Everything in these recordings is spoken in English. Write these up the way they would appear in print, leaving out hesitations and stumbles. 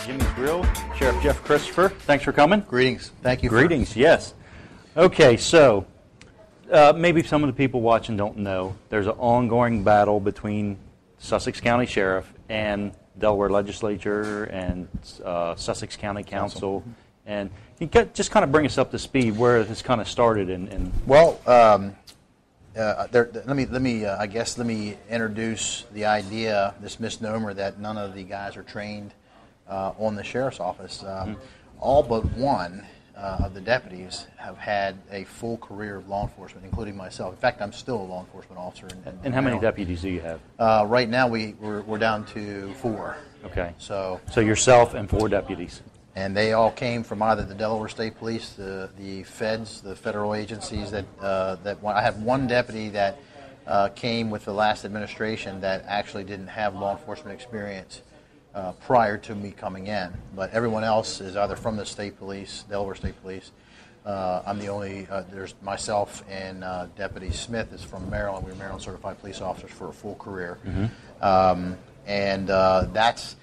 Jimmy's Grille. Sheriff Jeff Christopher, thanks for coming. Greetings. Thank you. Greetings, yes. Okay, so maybe some of the people watching don't know, there's an ongoing battle between Sussex County Sheriff and Delaware Legislature and Sussex County Council. And you just kind of bring us up to speed where this kind of started. Well, let me introduce the idea, this misnomer that none of the guys are trained on the sheriff's office. All but one of the deputies have had a full career of law enforcement, including myself. In fact, I'm still a law enforcement officer. And how many deputies do you have? Right now, we're down to 4. Okay. So yourself and 4 deputies. And they all came from either the Delaware State Police, the feds, the federal agencies. That I have one deputy that came with the last administration that actually didn't have law enforcement experience prior to me coming in. But everyone else is either from the state police, Delaware State Police. I'm the only. There's myself and Deputy Smith is from Maryland. We're Maryland certified police officers for a full career, and that's.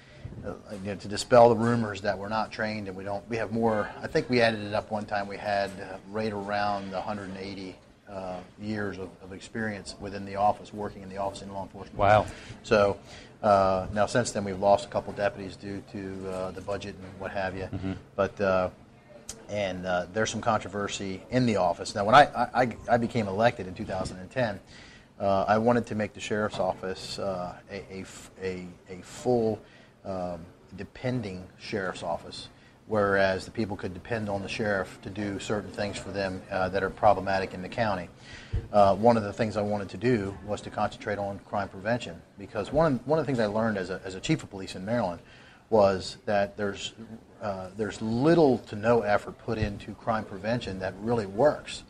To dispel the rumors that we're not trained and we have more. I think we added it up one time. We had right around 180 years of experience within the office, working in the office in law enforcement. Wow. So now since then we've lost a couple deputies due to the budget and what have you. But there's some controversy in the office. Now when I became elected in 2010, I wanted to make the sheriff's office a full depending sheriff's office, whereas the people could depend on the sheriff to do certain things for them that are problematic in the county. One of the things I wanted to do was to concentrate on crime prevention, because one of the things I learned as a chief of police in Maryland was that there's little to no effort put into crime prevention that really works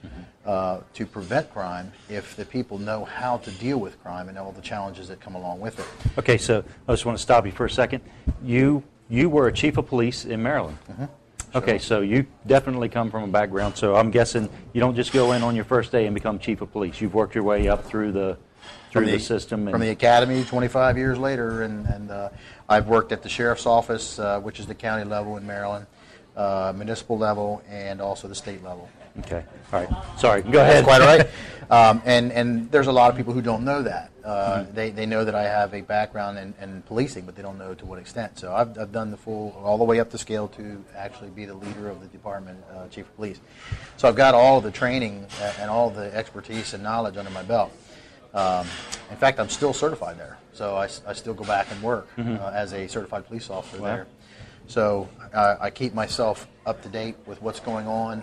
to prevent crime if the people know how to deal with crime and all the challenges that come along with it. Okay, so I just want to stop you for a second. You were a chief of police in Maryland. Sure. Okay, so you definitely come from a background, so I'm guessing you don't just go in on your first day and become chief of police. You've worked your way up through the system. From the academy 25 years later, and I've worked at the sheriff's office, which is the county level in Maryland, municipal level, and also the state level. Okay, all right. Sorry, go ahead. That's quite all right. And there's a lot of people who don't know that. They know that I have a background in policing, but they don't know to what extent. So I've done the full, all the way up the scale to actually be the leader of the department, chief of police. So I've got all the training and all the expertise and knowledge under my belt. In fact, I'm still certified there, so I still go back and work as a certified police officer there. So I keep myself up to date with what's going on.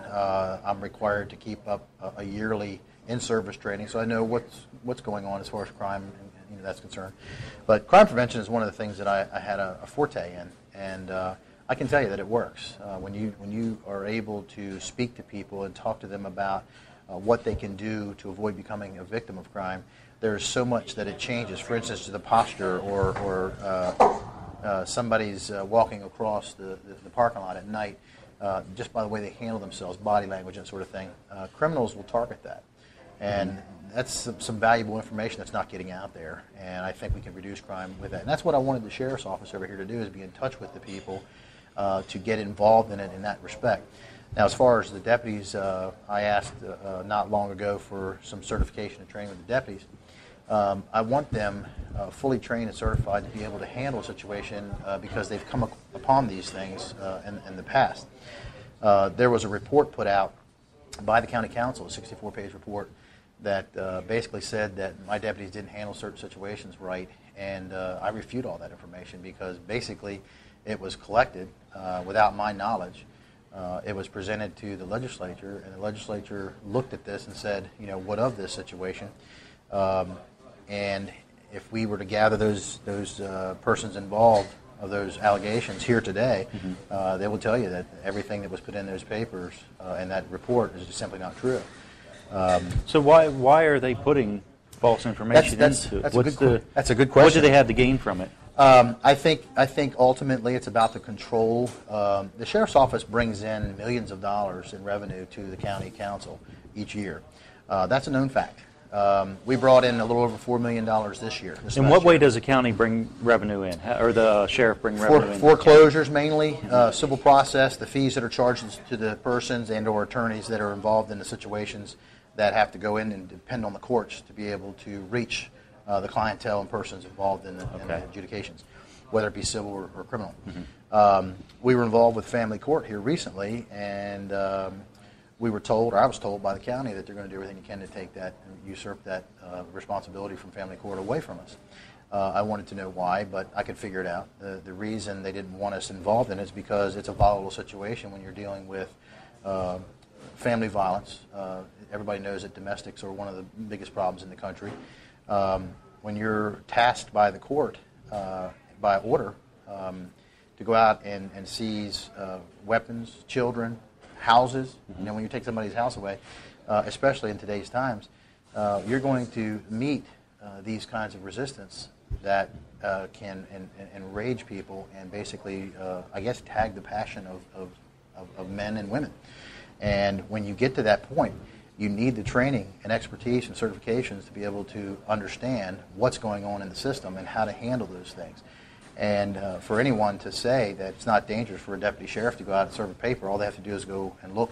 I'm required to keep up a yearly in-service training, so I know what's going on as far as crime and that's concerned. But crime prevention is one of the things that I had a forte in, and I can tell you that it works. When you are able to speak to people and talk to them about what they can do to avoid becoming a victim of crime, there's so much that it changes. For instance, the posture or somebody's walking across the parking lot at night, just by the way they handle themselves, body language, that sort of thing. Criminals will target that. And that's some valuable information that's not getting out there. And I think we can reduce crime with that. And that's what I wanted the sheriff's office over here to do, is be in touch with the people to get involved in it in that respect. Now, as far as the deputies, I asked not long ago for some certification and training with the deputies. I want them fully trained and certified to be able to handle a situation because they've come upon these things in the past. There was a report put out by the county council, a 64-page report, that basically said that my deputies didn't handle certain situations right, and I refute all that information because basically it was collected without my knowledge. It was presented to the legislature, and the legislature looked at this and said, what of this situation? And if we were to gather those persons involved of those allegations here today, they will tell you that everything that was put in those papers and that report is just simply not true. So why are they putting false information into it? That's a good question. What do they have to gain from it? I think ultimately it's about the control. The sheriff's office brings in millions of dollars in revenue to the county council each year. That's a known fact. We brought in a little over $4 million this year. In what way does the county bring revenue in, or the sheriff bring revenue in? Foreclosures mainly, civil process, the fees that are charged to the persons and or attorneys that are involved in the situations that have to go in and depend on the courts to be able to reach the clientele and persons involved in the adjudications, whether it be civil or criminal. Mm-hmm. We were involved with family court here recently, and we were told, or I was told by the county, that they're going to do everything they can to take that and usurp that responsibility from family court away from us. I wanted to know why, but I could figure it out. The reason they didn't want us involved in it is because it's a volatile situation when you're dealing with family violence. Everybody knows that domestics are one of the biggest problems in the country. When you're tasked by the court, by order, to go out and seize weapons, children, houses, when you take somebody's house away, especially in today's times, you're going to meet these kinds of resistance that can enrage people and basically, I guess, tag the passion of men and women. And when you get to that point, you need the training and expertise and certifications to be able to understand what's going on in the system and how to handle those things. And for anyone to say that it's not dangerous for a deputy sheriff to go out and serve a paper, all they have to do is go and look.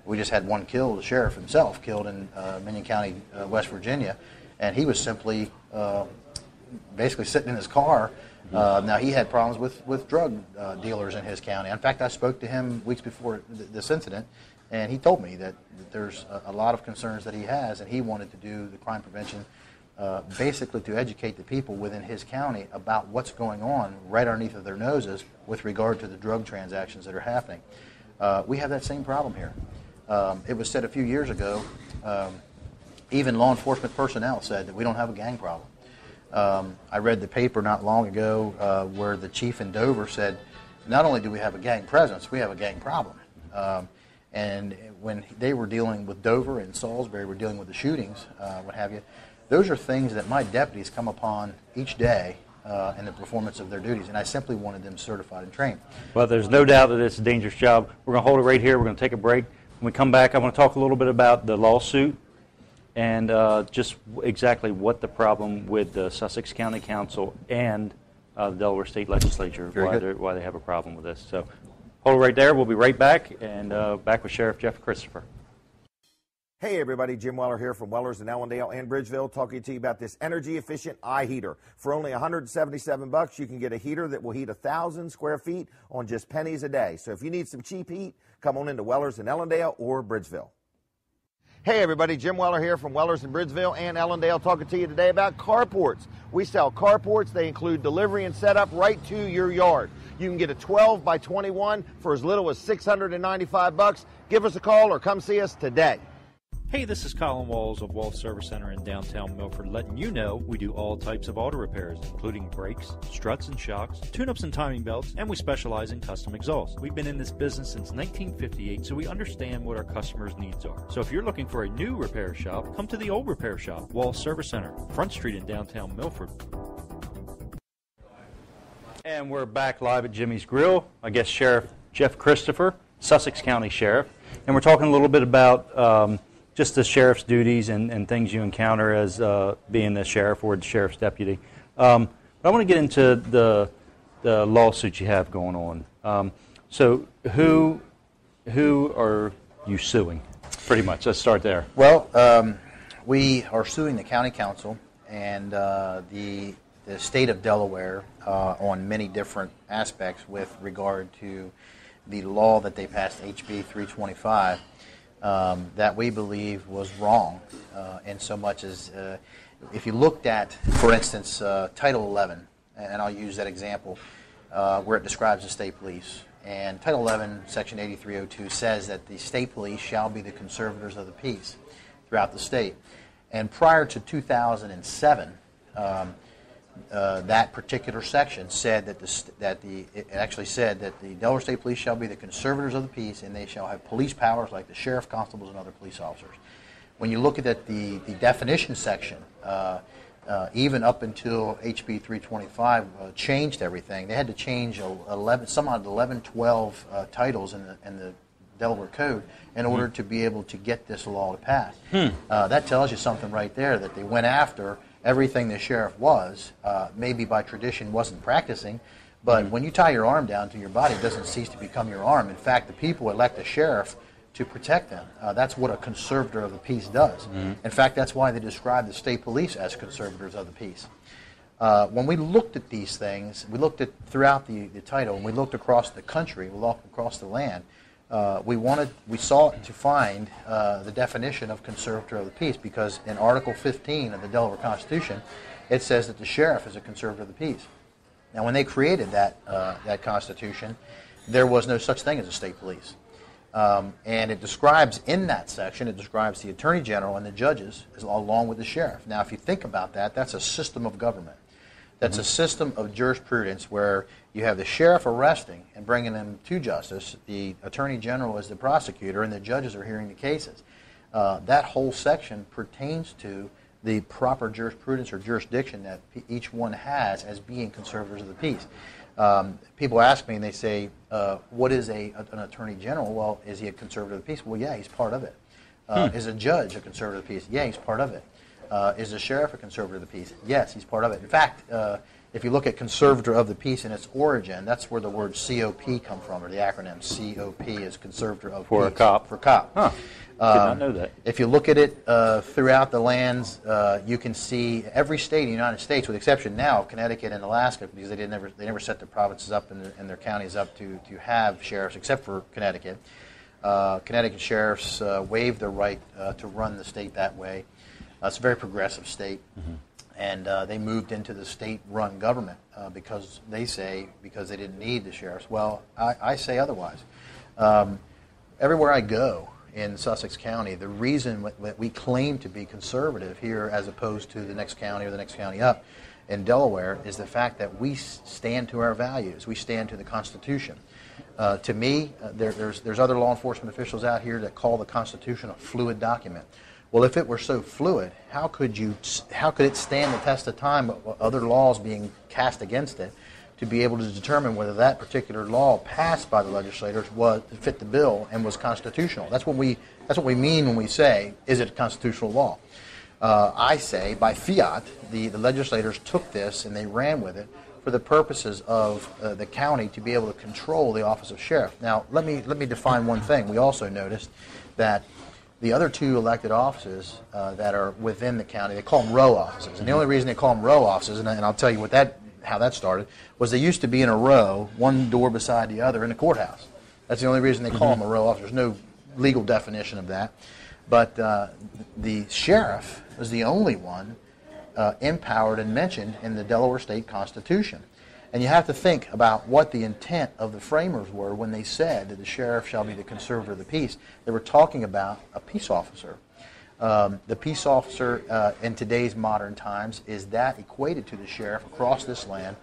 We just had one killed, the sheriff himself, killed in Minion County, West Virginia, and he was simply basically sitting in his car. Now, he had problems with drug dealers in his county. In fact, I spoke to him weeks before this incident, and he told me that there's a lot of concerns that he has, and he wanted to do the crime prevention basically to educate the people within his county about what's going on right underneath of their noses with regard to the drug transactions that are happening. We have that same problem here. It was said a few years ago, even law enforcement personnel said that we don't have a gang problem. I read the paper not long ago where the chief in Dover said, not only do we have a gang presence, we have a gang problem. And when they were dealing with Dover and Salisbury, were dealing with the shootings, what have you, those are things that my deputies come upon each day in the performance of their duties, and I simply wanted them certified and trained. Well, there's no doubt that it's a dangerous job. We're going to hold it right here. We're going to take a break. When we come back, I want to talk a little bit about the lawsuit and just exactly what the problem with the Sussex County Council and the Delaware State Legislature, why they have a problem with this. So hold it right there. We'll be right back, and back with Sheriff Jeff Christopher. Hey everybody, Jim Weller here from Weller's in Allendale and Bridgeville, talking to you about this energy-efficient eye heater. For only $177, you can get a heater that will heat 1,000 square feet on just pennies a day. So if you need some cheap heat, come on into Weller's in Allendale or Bridgeville. Hey everybody, Jim Weller here from Weller's in Bridgeville and Allendale, talking to you today about carports. We sell carports. They include delivery and setup right to your yard. You can get a 12 by 21 for as little as $695. Give us a call or come see us today. Hey, this is Colin Walls of Walls Service Center in downtown Milford, letting you know we do all types of auto repairs, including brakes, struts and shocks, tune-ups and timing belts, and we specialize in custom exhausts. We've been in this business since 1958, so we understand what our customers' needs are. So if you're looking for a new repair shop, come to the old repair shop, Walls Service Center, Front Street in downtown Milford. And we're back live at Jimmy's Grill. I guess Sheriff Jeff Christopher, Sussex County Sheriff, and we're talking a little bit about just the sheriff's duties and things you encounter as being the sheriff or the sheriff's deputy. But I want to get into the lawsuit you have going on. So who are you suing, pretty much? Let's start there. Well, we are suing the county council and the state of Delaware on many different aspects with regard to the law that they passed, HB 325. That we believe was wrong in so much as if you looked at, for instance, Title 11, and I'll use that example, where it describes the state police. And Title 11, Section 8302 says that the state police shall be the conservators of the peace throughout the state. And prior to 2007, that particular section said that it actually said that the Delaware State Police shall be the conservators of the peace, and they shall have police powers like the sheriff, constables, and other police officers. When you look at the definition section, even up until HB 325 changed everything. They had to change 11, 12 titles in the Delaware Code in order to be able to get this law to pass. That tells you something right there, that they went after everything the sheriff was, maybe by tradition wasn't practicing, but when you tie your arm down to your body, it doesn't cease to become your arm. In fact, the people elect the sheriff to protect them. That's what a conservator of the peace does. In fact, that's why they describe the state police as conservators of the peace. When we looked at these things, we looked at throughout the title, and we looked across the country, we looked across the land, we sought to find the definition of conservator of the peace, because in Article 15 of the Delaware Constitution, it says that the sheriff is a conservator of the peace. Now, when they created that Constitution, there was no such thing as a state police. And it describes, in that section, it describes the Attorney General and the judges along with the sheriff. Now, if you think about that, that's a system of government. That's a system of jurisprudence where you have the sheriff arresting and bringing them to justice, the Attorney General is the prosecutor, and the judges are hearing the cases. That whole section pertains to the proper jurisprudence or jurisdiction that each one has as being conservators of the peace. People ask me and they say, what is an Attorney General? Well, is he a conservative of the peace? Well, yeah, he's part of it. Is a judge a conservative of the peace? Yeah, he's part of it. Is the sheriff a conservative of the peace? Yes, he's part of it. In fact, if you look at conservator of the peace in its origin, that's where the word COP come from, or the acronym COP is conservator of For peace. a cop. For a cop. Huh. Did not know that. If you look at it throughout the lands, you can see every state in the United States, with the exception now of Connecticut and Alaska, because they never set their provinces up and their counties up to have sheriffs, except for Connecticut. Connecticut sheriffs waived their right to run the state that way. It's a very progressive state, and they moved into the state-run government because they didn't need the sheriffs. Well, I say otherwise. Everywhere I go in Sussex County, the reason that we claim to be conservative here as opposed to the next county or the next county up in Delaware is the fact that we stand to our values. We stand to the Constitution. To me, there's other law enforcement officials out here that call the Constitution a fluid document. Well, if it were so fluid, how could it stand the test of time of other laws being cast against it to be able to determine whether that particular law passed by the legislators fit the bill and was constitutional? That's what we mean when we say, is it a constitutional law? I say, by fiat, the legislators took this and they ran with it for the purposes of the county to be able to control the office of sheriff. Now, let me define one thing. We also noticed that the other two elected offices that are within the county, they call them row offices. And the only reason they call them row offices, and I'll tell you how that started, was they used to be in a row, one door beside the other, in the courthouse. That's the only reason they call them a row officer. There's no legal definition of that. But the sheriff was the only one empowered and mentioned in the Delaware State Constitution. And you have to think about what the intent of the framers were when they said that the sheriff shall be the conservator of the peace. They were talking about a peace officer. The peace officer in today's modern times, is that equated to the sheriff across this land?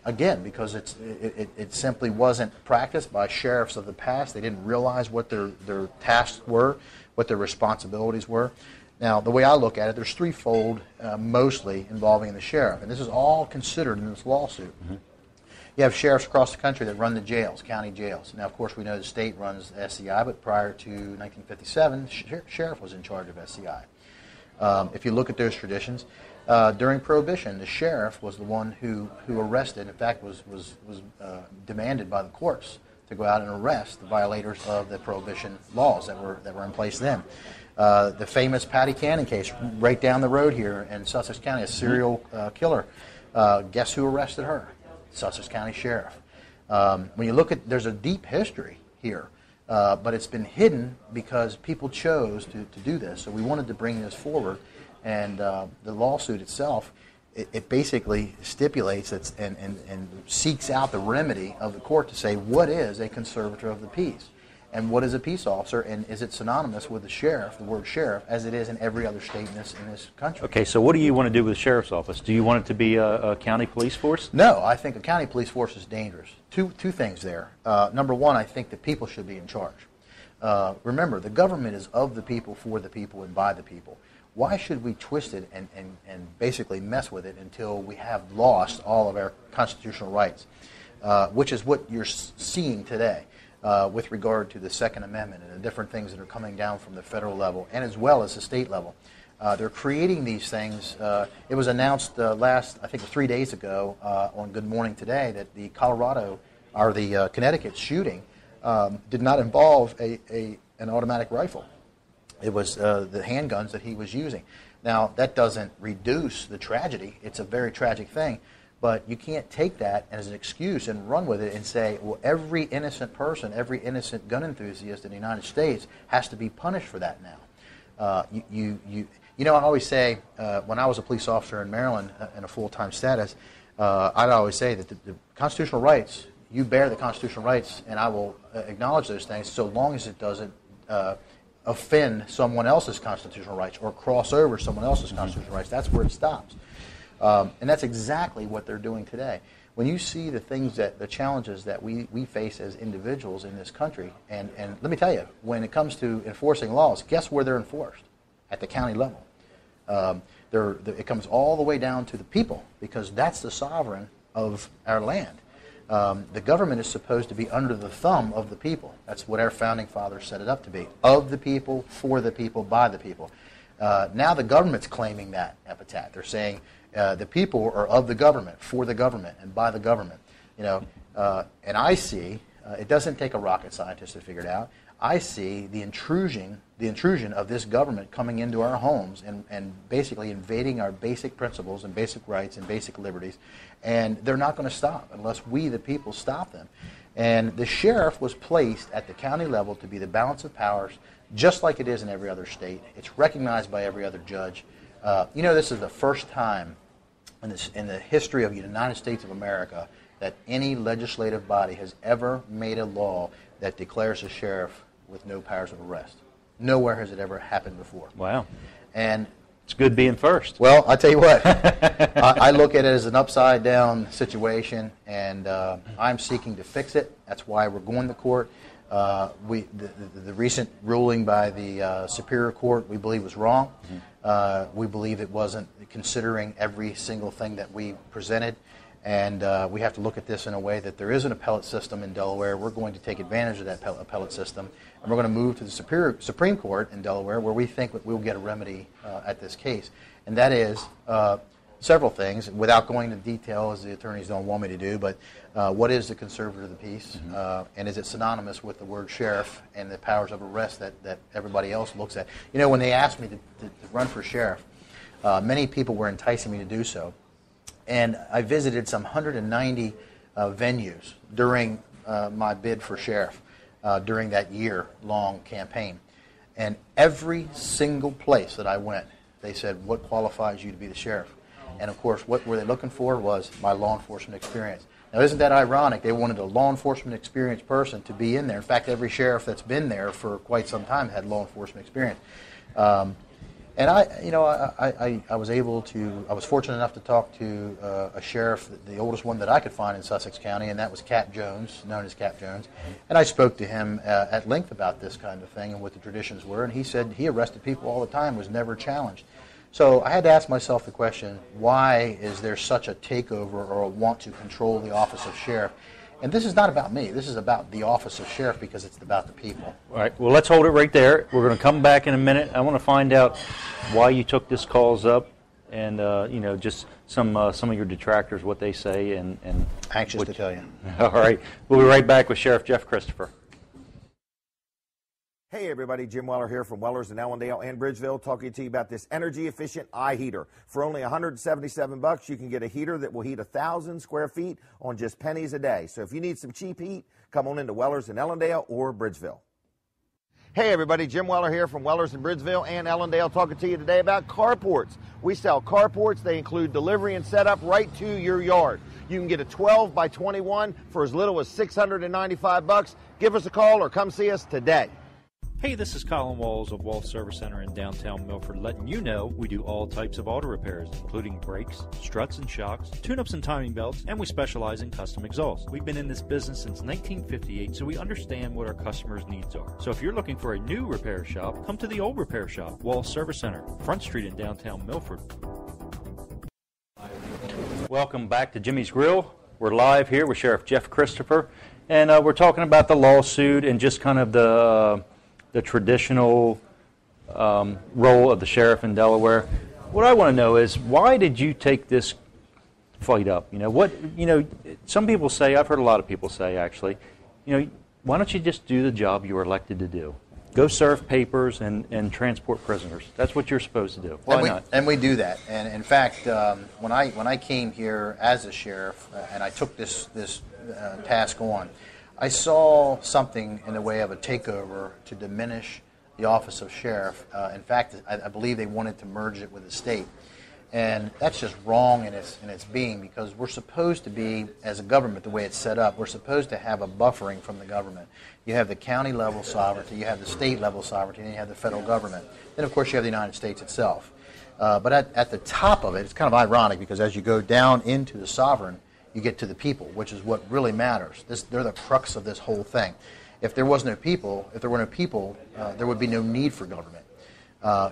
Again, because it simply wasn't practiced by sheriffs of the past. They didn't realize what their tasks were, what their responsibilities were. Now, the way I look at it, there's threefold mostly involving the sheriff, and this is all considered in this lawsuit. You have sheriffs across the country that run the jails, county jails. Now, of course, we know the state runs SCI, but prior to 1957, the sheriff was in charge of SCI. If you look at those traditions, during Prohibition, the sheriff was the one who arrested, in fact, was demanded by the courts to go out and arrest the violators of the Prohibition laws that were in place then. The famous Patty Cannon case, right down the road here in Sussex County, a serial killer. Guess who arrested her? Sussex County Sheriff. When you look at, there's a deep history here, but it's been hidden because people chose to do this. So we wanted to bring this forward, and the lawsuit itself, it basically stipulates and seeks out the remedy of the court to say, what is a conservator of the peace? And what is a peace officer, and is it synonymous with the sheriff, the word sheriff, as it is in every other state in this country? Okay, so what do you want to do with the sheriff's office? Do you want it to be a county police force? No, I think a county police force is dangerous. Two things there. Number one, I think that people should be in charge. Remember, the government is of the people, for the people, and by the people. Why should we twist it and basically mess with it until we have lost all of our constitutional rights, which is what you're seeing today? with regard to the Second Amendment and the different things that are coming down from the federal level and as well as the state level. They're creating these things. It was announced I think it was 3 days ago on Good Morning Today that the Connecticut shooting did not involve an automatic rifle. It was the handguns that he was using. Now, that doesn't reduce the tragedy. It's a very tragic thing. But you can't take that as an excuse and run with it and say, well, every innocent person, every innocent gun enthusiast in the United States has to be punished for that now. You know, I always say, when I was a police officer in Maryland in a full-time status, I'd always say that the constitutional rights, you bear the constitutional rights, and I will acknowledge those things so long as it doesn't offend someone else's constitutional rights or cross over someone else's constitutional rights. That's where it stops. And that's exactly what they're doing today. When you see the challenges that we face as individuals in this country, and let me tell you, when it comes to enforcing laws, guess where they're enforced? At the county level. It comes all the way down to the people, because that's the sovereign of our land. The government is supposed to be under the thumb of the people. That's what our founding fathers set it up to be. Of the people, for the people, by the people. Now the government's claiming that epithet. They're saying the people are of the government, for the government, and by the government. You know, and I see, it doesn't take a rocket scientist to figure it out, I see the intrusion of this government coming into our homes and basically invading our basic principles and basic rights and basic liberties, and they're not going to stop unless we, the people, stop them. And the sheriff was placed at the county level to be the balance of powers, just like it is in every other state. It's recognized by every other judge. You know, this is the first time in the history of the United States of America that any legislative body has ever made a law that declares a sheriff with no powers of arrest. Nowhere has it ever happened before. Wow. And it's good being first. Well, I'll tell you what. I look at it as an upside-down situation, and I'm seeking to fix it. That's why we're going to court. The recent ruling by the Superior Court, we believe, was wrong. Mm-hmm. We believe it wasn't considering every single thing that we presented. And we have to look at this in a way that there is an appellate system in Delaware. We're going to take advantage of that appellate system. And we're going to move to the Supreme Court in Delaware, where we think we'll get a remedy at this case. And that is several things, without going into detail, as the attorneys don't want me to do. But what is the conservator of the peace? Mm-hmm. And is it synonymous with the word sheriff and the powers of arrest that everybody else looks at? You know, when they asked me to run for sheriff, many people were enticing me to do so. And I visited some 190 venues during my bid for sheriff during that year-long campaign. And every single place that I went, they said, what qualifies you to be the sheriff? And, of course, what were they looking for was my law enforcement experience. Now, isn't that ironic? They wanted a law enforcement experienced person to be in there. In fact, every sheriff that's been there for quite some time had law enforcement experience. And I was fortunate enough to talk to a sheriff, the oldest one that I could find in Sussex County, and that was Cap Jones, known as Cap Jones. And I spoke to him at length about this kind of thing and what the traditions were, and he said he arrested people all the time, was never challenged. So I had to ask myself the question, why is there such a takeover or a want to control the office of sheriff? And this is not about me. This is about the office of sheriff, because it's about the people. All right. Well, let's hold it right there. We're going to come back in a minute. I want to find out why you took this calls up, and just some of your detractors, what they say, and anxious to tell you. All right. We'll be right back with Sheriff Jeff Christopher. Hey everybody, Jim Weller here from Weller's in Allendale and Bridgeville, talking to you about this energy-efficient eye heater. For only $177, you can get a heater that will heat 1,000 square feet on just pennies a day. So if you need some cheap heat, come on into Weller's in Allendale or Bridgeville. Hey everybody, Jim Weller here from Weller's in Bridgeville and Allendale, talking to you today about carports. We sell carports. They include delivery and setup right to your yard. You can get a 12 by 21 for as little as $695. Give us a call or come see us today. Hey, this is Colin Walls of Wall Service Center in downtown Milford, letting you know we do all types of auto repairs, including brakes, struts and shocks, tune-ups and timing belts, and we specialize in custom exhausts. We've been in this business since 1958, so we understand what our customers' needs are. So if you're looking for a new repair shop, come to the old repair shop, Wall Service Center, Front Street in downtown Milford. Welcome back to Jimmy's Grill. We're live here with Sheriff Jeff Christopher, And we're talking about the lawsuit and just kind of the traditional role of the sheriff in Delaware. What I want to know is, why did you take this fight up? Some people say, I've heard a lot of people say actually, why don't you just do the job you were elected to do? Go serve papers and transport prisoners. That's what you're supposed to do. Why not? And we do that. And in fact, when I came here as a sheriff and I took this task on, I saw something in the way of a takeover to diminish the office of sheriff. In fact, I believe they wanted to merge it with the state. And that's just wrong in its being, because we're supposed to be, as a government, the way it's set up, we're supposed to have a buffering from the government. You have the county level sovereignty, you have the state level sovereignty, and you have the federal government. Then, of course, you have the United States itself. But at the top of it, it's kind of ironic, because as you go down into the sovereign, you get to the people, which is what really matters. They're the crux of this whole thing. If there were no people, there would be no need for government.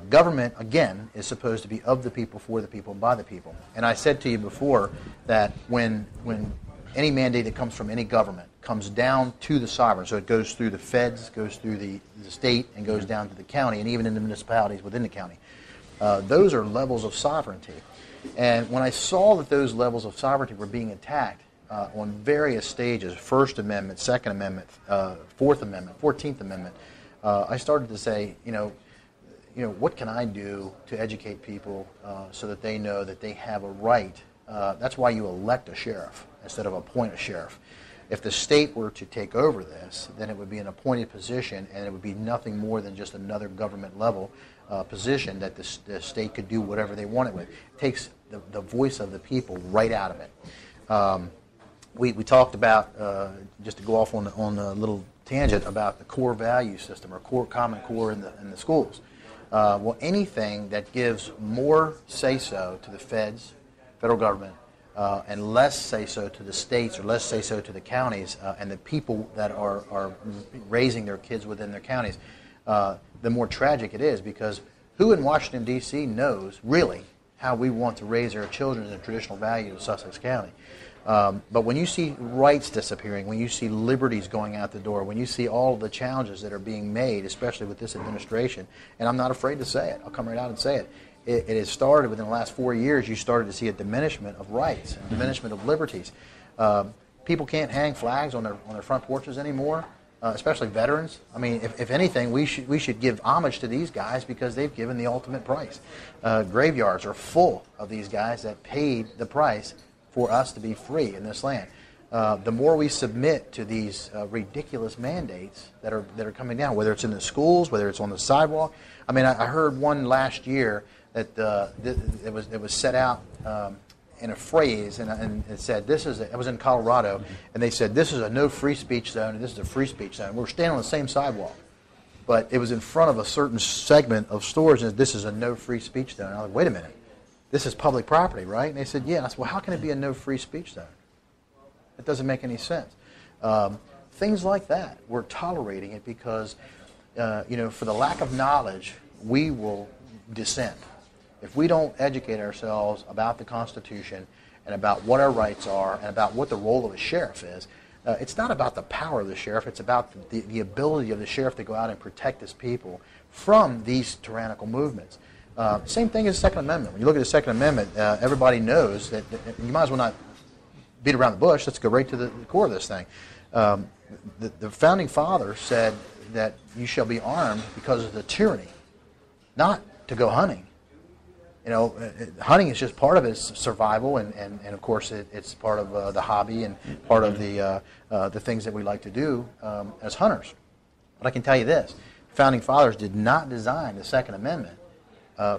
Government, again, is supposed to be of the people, for the people, and by the people. And I said to you before that when any mandate that comes from any government comes down to the sovereign, so it goes through the feds, goes through the state, and goes down to the county, and even in the municipalities within the county. Those are levels of sovereignty. And when I saw that those levels of sovereignty were being attacked on various stages, First Amendment, Second Amendment, Fourth Amendment, 14th Amendment, I started to say, what can I do to educate people so that they know that they have a right? That's why you elect a sheriff instead of appoint a sheriff. If the state were to take over this, then it would be an appointed position, and it would be nothing more than just another government level position that the state could do whatever they wanted with. It takes the voice of the people right out of it. We talked about, just to go off on a little tangent, about the core value system, or common core in the schools. Well, anything that gives more say-so to the federal government, and less say-so to the states, or less say-so to the counties, and the people that are raising their kids within their counties, the more tragic it is, because who in Washington, D.C. knows really how we want to raise our children in the traditional values of Sussex County. But when you see rights disappearing, when you see liberties going out the door, when you see all of the challenges that are being made, especially with this administration, and I'm not afraid to say it, I'll come right out and say it, it has started within the last 4 years. You started to see a diminishment of rights, and diminishment of liberties. People can't hang flags on their front porches anymore, especially veterans. I mean, if anything, we should give homage to these guys, because they've given the ultimate price. Graveyards are full of these guys that paid the price for us to be free in this land. The more we submit to these ridiculous mandates that are coming down, whether it's in the schools, whether it's on the sidewalk. I mean, I heard one last year that it was set out in a phrase, and it said, it was in Colorado, and they said, this is a no free speech zone, and this is a free speech zone. We're standing on the same sidewalk, but it was in front of a certain segment of stores, and this is a no free speech zone. And I was like, wait a minute. This is public property, right? And they said, yeah. And I said, well, how can it be a no free speech zone? It doesn't make any sense. Things like that, we're tolerating it because, for the lack of knowledge, we will dissent. If we don't educate ourselves about the Constitution and about what our rights are and about what the role of a sheriff is, it's not about the power of the sheriff. It's about the ability of the sheriff to go out and protect his people from these tyrannical movements. Same thing as the Second Amendment. When you look at the Second Amendment, everybody knows that you might as well not beat around the bush. Let's go right to the core of this thing. The Founding Fathers said that you shall be armed because of the tyranny, not to go hunting. Hunting is just part of its survival, and of course it's part of the hobby and part of the things that we like to do as hunters. But I can tell you this: the Founding Fathers did not design the Second Amendment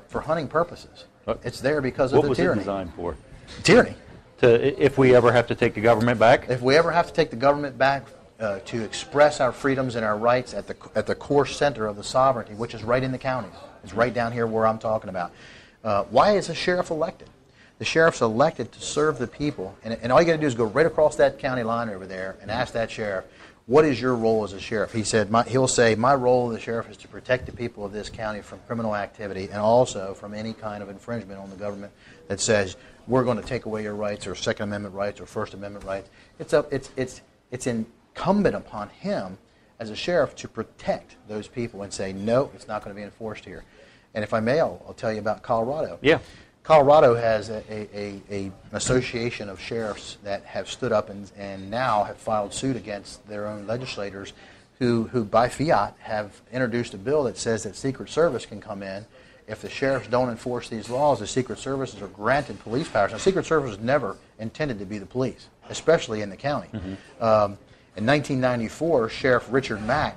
for hunting purposes. It's there because of the tyranny. What was it designed for? Tyranny. If we ever have to take the government back? If we ever have to take the government back to express our freedoms and our rights at the core center of the sovereignty, which is right in the counties. It's right down here where I'm talking about. Why is a sheriff elected? The sheriff's elected to serve the people, and all you got to do is go right across that county line over there and ask that sheriff, what is your role as a sheriff? He'll say, my role as a sheriff is to protect the people of this county from criminal activity and also from any kind of infringement on the government that says we're going to take away your rights, or Second Amendment rights, or First Amendment rights. It's in incumbent upon him as a sheriff to protect those people and say, no, it's not going to be enforced here. And if I may, I'll tell you about Colorado. Yeah. Colorado has an association of sheriffs that have stood up and now have filed suit against their own legislators who by fiat have introduced a bill that says that Secret Service can come in. If the sheriffs don't enforce these laws, the Secret Services are granted police powers. Now, Secret Service was never intended to be the police, especially in the county. Mm-hmm. In 1994, Sheriff Richard Mack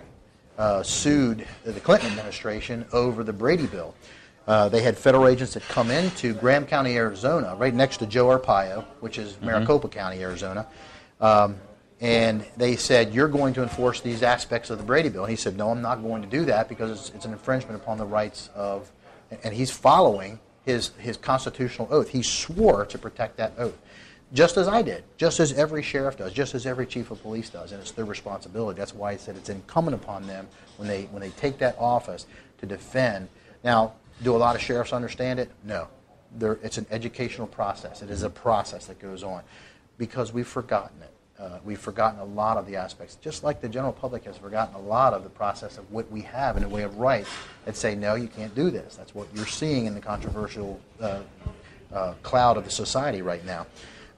sued the Clinton administration over the Brady bill. They had federal agents that come into Graham County, Arizona, right next to Joe Arpaio, which is Maricopa County, Arizona, and they said, you're going to enforce these aspects of the Brady bill. And he said, no, I'm not going to do that because it's an infringement upon the rights of, and he's following his constitutional oath. He swore to protect that oath, just as I did, just as every sheriff does, just as every chief of police does, and it's their responsibility. That's why I said it's incumbent upon them when they take that office to defend. Now, do a lot of sheriffs understand it? No. It's an educational process. It is a process that goes on because we've forgotten it. We've forgotten a lot of the aspects, just like the general public has forgotten a lot of the process of what we have in the way of rights that say, no, you can't do this. That's what you're seeing in the controversial cloud of the society right now.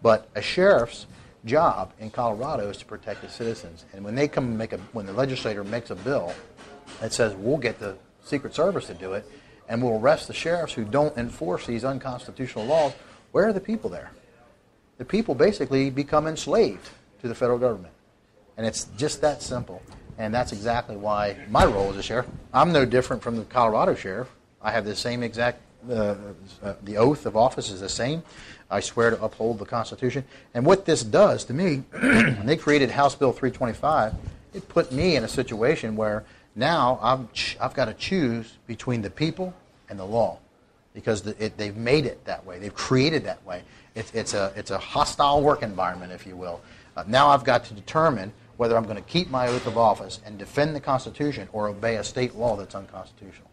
But a sheriff's job in Colorado is to protect the citizens. And when they come and when the legislator makes a bill that says we'll get the Secret Service to do it, and we'll arrest the sheriffs who don't enforce these unconstitutional laws, where are the people there? The people basically become enslaved to the federal government. And it's just that simple. And that's exactly why my role as a sheriff, I'm no different from the Colorado sheriff. I have the same exact, the oath of office is the same. I swear to uphold the Constitution. And what this does to me, when they created House Bill 325, it put me in a situation where now I've got to choose between the people and the law, because they've made it that way. They've created that way. It's a hostile work environment, if you will. Now I've got to determine whether I'm going to keep my oath of office and defend the Constitution or obey a state law that's unconstitutional.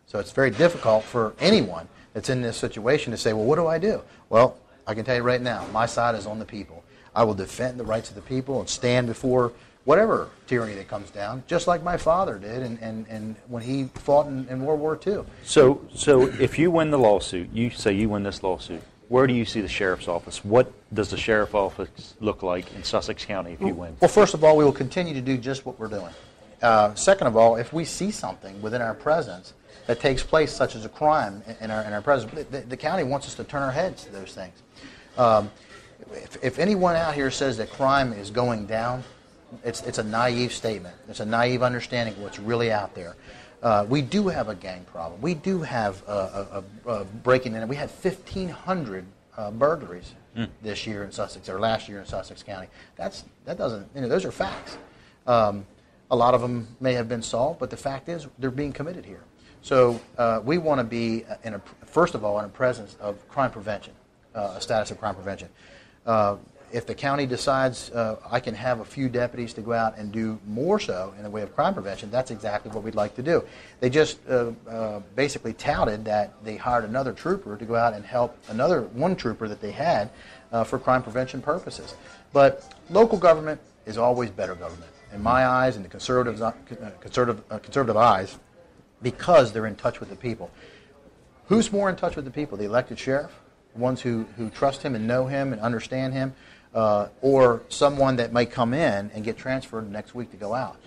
So it's very difficult for anyone that's in this situation to say, well, what do I do? Well, I can tell you right now, my side is on the people. I will defend the rights of the people and stand before whatever tyranny that comes down, just like my father did and when he fought in World War II. So if you win the lawsuit, you say you win this lawsuit, where do you see the sheriff's office? What does the sheriff's office look like in Sussex County if you win? Well, first of all, we will continue to do just what we're doing. Second of all, if we see something within our presence that takes place, such as a crime in our presence, the county wants us to turn our heads to those things. If anyone out here says that crime is going down, it's a naive statement. It's a naive understanding of what's really out there. We do have a gang problem. We do have a breaking in. We had 1,500 burglaries this year in Sussex, or last year in Sussex County. That doesn't, those are facts. A lot of them may have been solved, but the fact is they're being committed here. So we want to be, first of all, in a presence of crime prevention, a status of crime prevention. If the county decides I can have a few deputies to go out and do more so in the way of crime prevention, that's exactly what we'd like to do. They just basically touted that they hired another trooper to go out and help one trooper that they had for crime prevention purposes. But local government is always better government, in my eyes and the conservative eyes, because they're in touch with the people. Who's more in touch with the people? The elected sheriff, the ones who trust him and know him and understand him, or someone that might come in and get transferred next week to go out.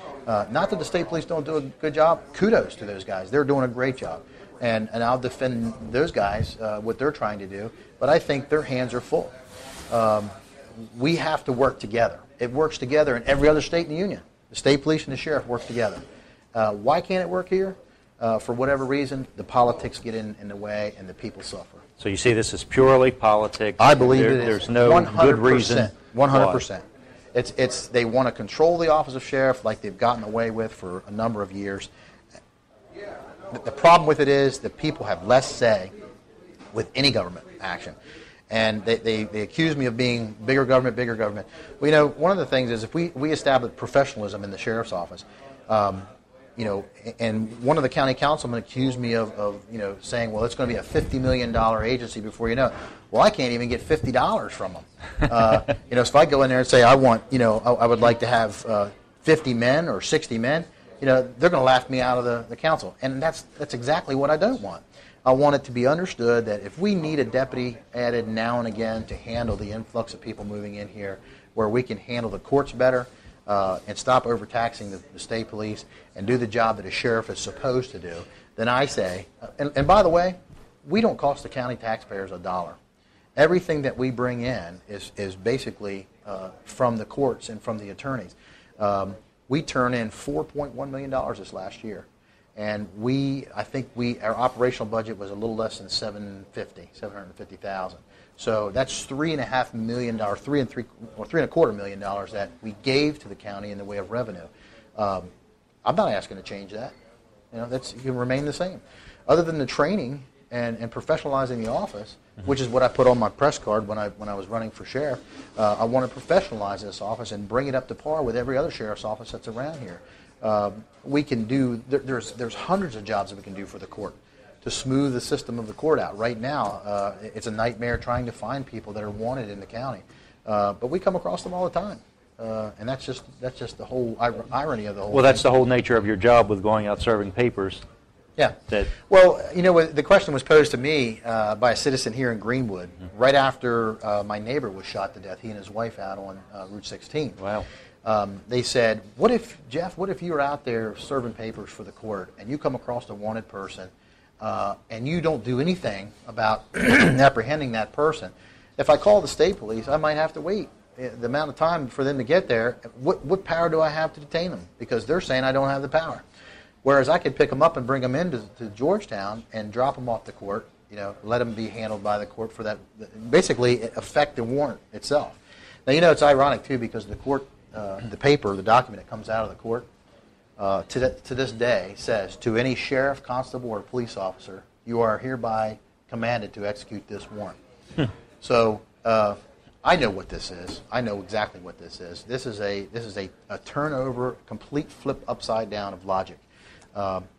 Not that the state police don't do a good job. Kudos to those guys. They're doing a great job. And I'll defend those guys, what they're trying to do. But I think their hands are full. We have to work together. It works together in every other state in the union. The state police and the sheriff work together. Why can't it work here? For whatever reason, the politics get in the way and the people suffer. So you see this as purely politics? I believe it is. There's no 100%, good reason. 100%. It's they want to control the office of sheriff like they've gotten away with for a number of years. The problem with it is that people have less say with any government action. And they accuse me of being bigger government. Well, one of the things is if we establish professionalism in the sheriff's office, and one of the county councilmen accused me of saying, well, it's going to be a $50 million agency before you know it. Well, I can't even get $50 from them. So if I go in there and say I want, I would like to have 50 men or 60 men, they're going to laugh me out of the council, and that's exactly what I don't want. I want it to be understood that if we need a deputy added now and again to handle the influx of people moving in here, where we can handle the courts better and stop overtaxing the state police and do the job that a sheriff is supposed to do, then I say, and by the way, we don't cost the county taxpayers $1. Everything that we bring in is basically from the courts and from the attorneys. We turn in $4.1 million this last year. And I think our operational budget was a little less than $750,000. So that's $3.5 million, $3.25 million that we gave to the county in the way of revenue. I'm not asking to change that. It can remain the same. Other than the training and professionalizing the office, which is what I put on my press card when I was running for sheriff. I want to professionalize this office and bring it up to par with every other sheriff's office that's around here. We can do, there's hundreds of jobs that we can do for the court to smooth the system of the court out. Right now, it's a nightmare trying to find people that are wanted in the county. But we come across them all the time. And that's just the whole irony of the whole thing. Well, that's the whole nature of your job with going out serving papers. Yeah. Well, the question was posed to me by a citizen here in Greenwood right after my neighbor was shot to death, he and his wife out on Route 16. Wow. They said, what if you were out there serving papers for the court and you come across a wanted person and you don't do anything about apprehending that person? If I call the state police, I might have to wait the amount of time for them to get there. What power do I have to detain them? Because they're saying I don't have the power. Whereas I could pick them up and bring them into Georgetown and drop them off the court, let them be handled by the court for that, basically affect the warrant itself. Now, it's ironic, too, because the court, the paper, the document that comes out of the court, to this day says, to any sheriff, constable, or police officer, you are hereby commanded to execute this warrant. So I know what this is. I know exactly what this is. This is a turnover, complete flip upside down of logic.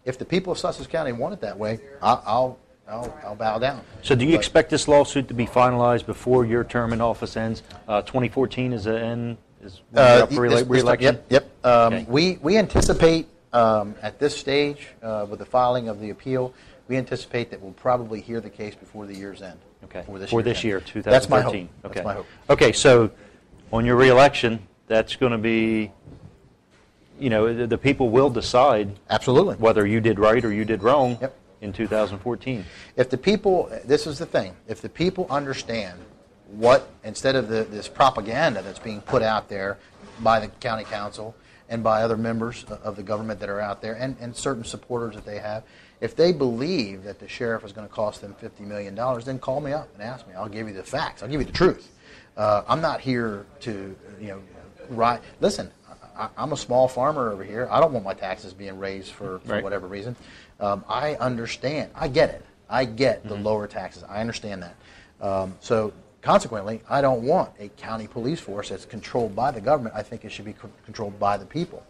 If the people of Sussex County want it that way, I'll bow down. So do you expect this lawsuit to be finalized before your term in office ends? 2014 is the end? Is up for re-election? Yep. Okay. We anticipate at this stage, with the filing of the appeal, we anticipate that we'll probably hear the case before the year's end. Okay. For this year, 2013. That's my hope. Okay. That's my hope. Okay, so on your re-election, that's going to be, the people will decide Absolutely. whether you did right or you did wrong Yep. in 2014. If the people, this is the thing, if the people understand what, instead of this propaganda that's being put out there by the county council and by other members of the government that are out there and certain supporters that they have, if they believe that the sheriff is going to cost them $50 million, then call me up and ask me. I'll give you the facts. I'll give you the truth. I'm not here to, listen, I'm a small farmer over here. I don't want my taxes being raised for Right. whatever reason. I understand. I get it. I get the lower taxes. I understand that. So consequently, I don't want a county police force that's controlled by the government. I think it should be controlled by the people.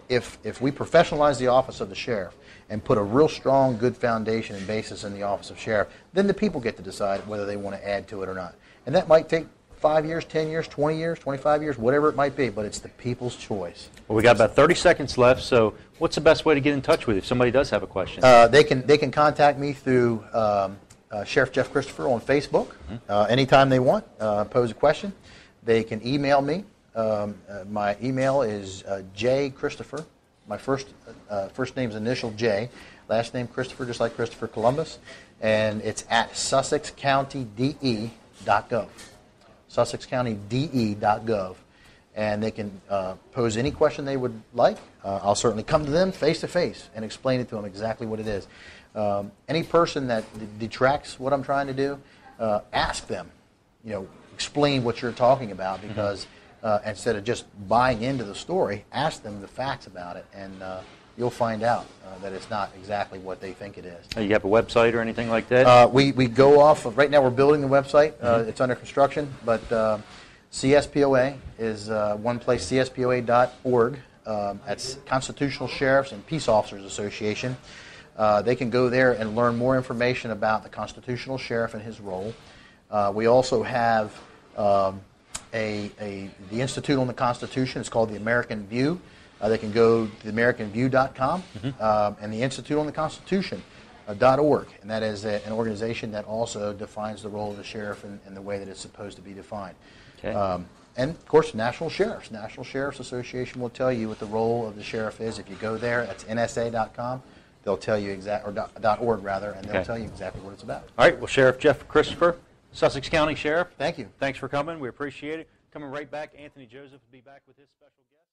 If we professionalize the office of the sheriff and put a real strong, good foundation and basis in the office of sheriff, then the people get to decide whether they want to add to it or not. And that might take 5 years, 10 years, 20 years, 25 years, whatever it might be, but it's the people's choice. Well, we got about 30 seconds left, so what's the best way to get in touch with you if somebody does have a question? They can contact me through Sheriff Jeff Christopher on Facebook anytime they want, pose a question. They can email me. My email is J. Christopher. My first name's initial J, last name Christopher, just like Christopher Columbus, and it's at SussexCountyDE.gov. SussexCountyDE.gov. And they can pose any question they would like. I'll certainly come to them face-to-face and explain it to them exactly what it is. Any person that detracts what I'm trying to do, ask them, explain what you're talking about, because instead of just buying into the story, ask them the facts about it, and you'll find out that it's not exactly what they think it is. You have a website or anything like that? We go off of, right now we're building the website. It's under construction, but CSPOA is one place, CSPOA.org. That's Constitutional Sheriffs and Peace Officers Association. They can go there and learn more information about the constitutional sheriff and his role. We also have the Institute on the Constitution. It's called the American View. They can go to Americanview.com and the Institute on the Constitution.org, and that is an organization that also defines the role of the sheriff in the way that it's supposed to be defined. Okay. And, of course, National Sheriffs. National Sheriffs Association will tell you what the role of the sheriff is. If you go there, that's NSA.com. They'll tell you .org rather, and they'll tell you exactly what it's about. All right. Well, Sheriff Jeff Christopher, Sussex County Sheriff. Thank you. Thanks for coming. We appreciate it. Coming right back, Anthony Joseph will be back with his special guest.